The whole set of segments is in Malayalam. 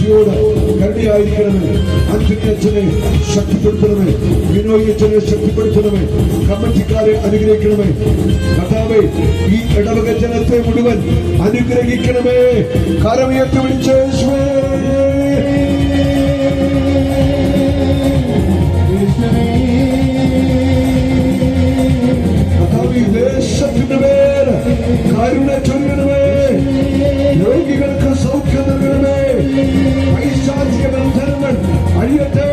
ഈശോയോട് കരുണയായിരിക്കണമേ. ആന്റണി അച്ഛനെ ശക്തിപ്പെടുത്തണമേ. വിനോയ് അച്ഛനെ ശക്തിപ്പെടുത്തണമേ. കമ്മിറ്റിക്കാരെ അനുഗ്രഹിക്കണമേ. കർത്താവേ, ഈ ഇടവക ജനത്തെ മുഴുവൻ അനുഗ്രഹിക്കണമേ. കരമുയർത്തി വിളിച്ച് യേശുവേ, കർത്താവേ, ദേശത്തിന്റെ മേൽ കരുണ ചൊരിയണമേ. രോഗികൾക്ക് സൗഖ്യം നൽകണമേ. പൈശാചിക ബന്ധനങ്ങൾ അഴിയട്ടെ.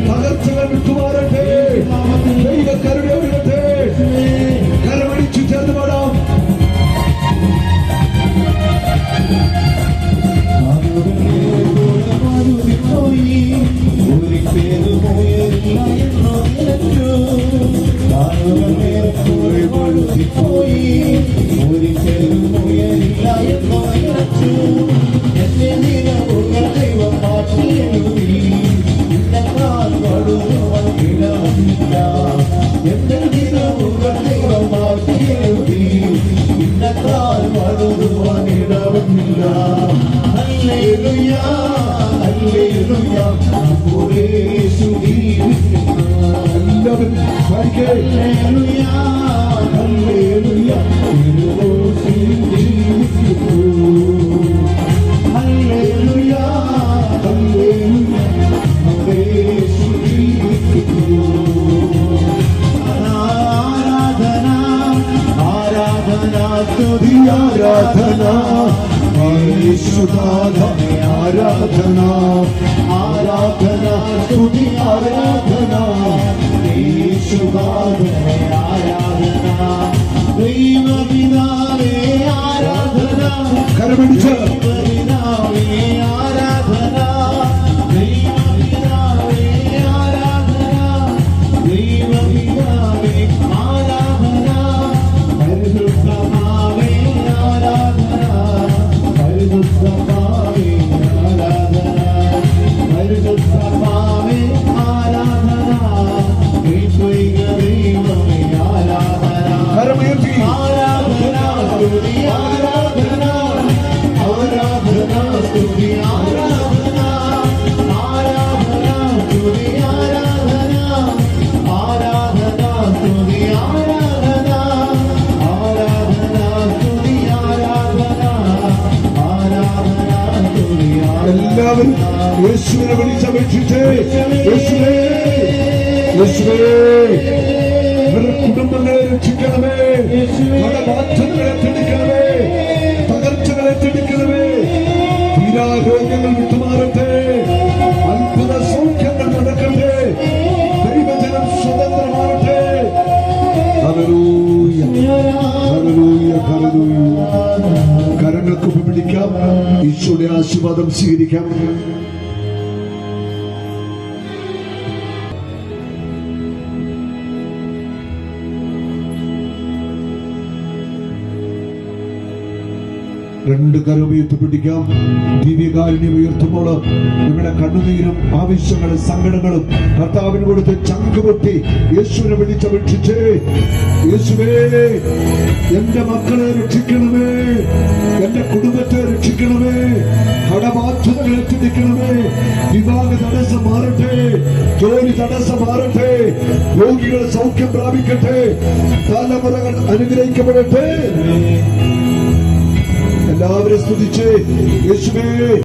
തകർച്ചകൾ വിട്ടുമാറട്ടെ. ദൈവ കരുണ ഒഴുകട്ടെ. കരമടിച്ചു ചേർന്ന് പാടാം. ആരാധന ആരാധന ആരാധന സ്തുതി ആരാധന ആരാധന ദൈവപിതാവേ ആരാധന കരമടിച്ച് ദൈവപിതാവേ ആരാധന ദൈവപിതാവേ ആരാധന ദൈവപിതാവേ ആരാധന പരിശുദ്ധമാവേ ആരാധന പരിശുദ്ധമാവേ ആരാധന പരിശുദ്ധമാവേ ആരാധന ദൈവ ദൈവമേ ആരാധന കരമുയർത്തി ആരാധന സ്തുതി ആരാധന ആരാധന സ്തുതി ആരാധന ആരാധന സ്തുതി ആരാധന ആരാധന സ്തുതി ആരാധന ആരാധന സ്തുതി ആരാധന ആരാധന സ്തുതി എല്ലാവരും യേശുവിനെ വിളിച്ചപേക്ഷിച്ചേ. യേശുവേ, യേശുവേ, കുടുംബങ്ങളെ രക്ഷിക്കണമേ. മാറ്റങ്ങളെ തെളിക്കണമേ. തകർച്ചകളെ തെളിക്കണമേ. തീരാരോഗ്യങ്ങൾ വിട്ടുമാറട്ടെ. അത്ഭുത സൗഖ്യങ്ങൾ നടക്കട്ടെ. ദൈവജനം സ്വതന്ത്രമാകട്ടെ. Hallelujah, hallelujah, hallelujah. കരങ്ങൾക്ക് പിടിക്കാം. ഈശോയുടെ ആശീർവാദം സ്വീകരിക്കാം. രണ്ട് കരം ഉയർത്തിപ്പിടിക്കാം. ദിവ്യകാരുണ്യം ഉയർത്തുമ്പോൾ നിങ്ങളുടെ കണ്ണുനീരും ആവശ്യങ്ങളും സങ്കടങ്ങളും കർത്താവിന് കൊടുത്ത് ചങ്കുപൊട്ടി യേശുവിനെ വിളിച്ചപേക്ഷിച്ചേ. യേശുവേ, എന്റെ മക്കളെ രക്ഷിക്കണമേ. എന്റെ കുടുംബത്തെ രക്ഷിക്കണമേ. കടബാധ്യതകളെ തിരിക്കണമേ. വിവാഹ തടസ്സം മാറട്ടെ. ജോലി തടസ്സം മാറട്ടെ. രോഗികൾ സൗഖ്യം പ്രാപിക്കട്ടെ. തലമുറകൾ അനുഗ്രഹിക്കപ്പെടട്ടെ. എല്ലാവരും സ്തുതിച്ച് യേശുവേ.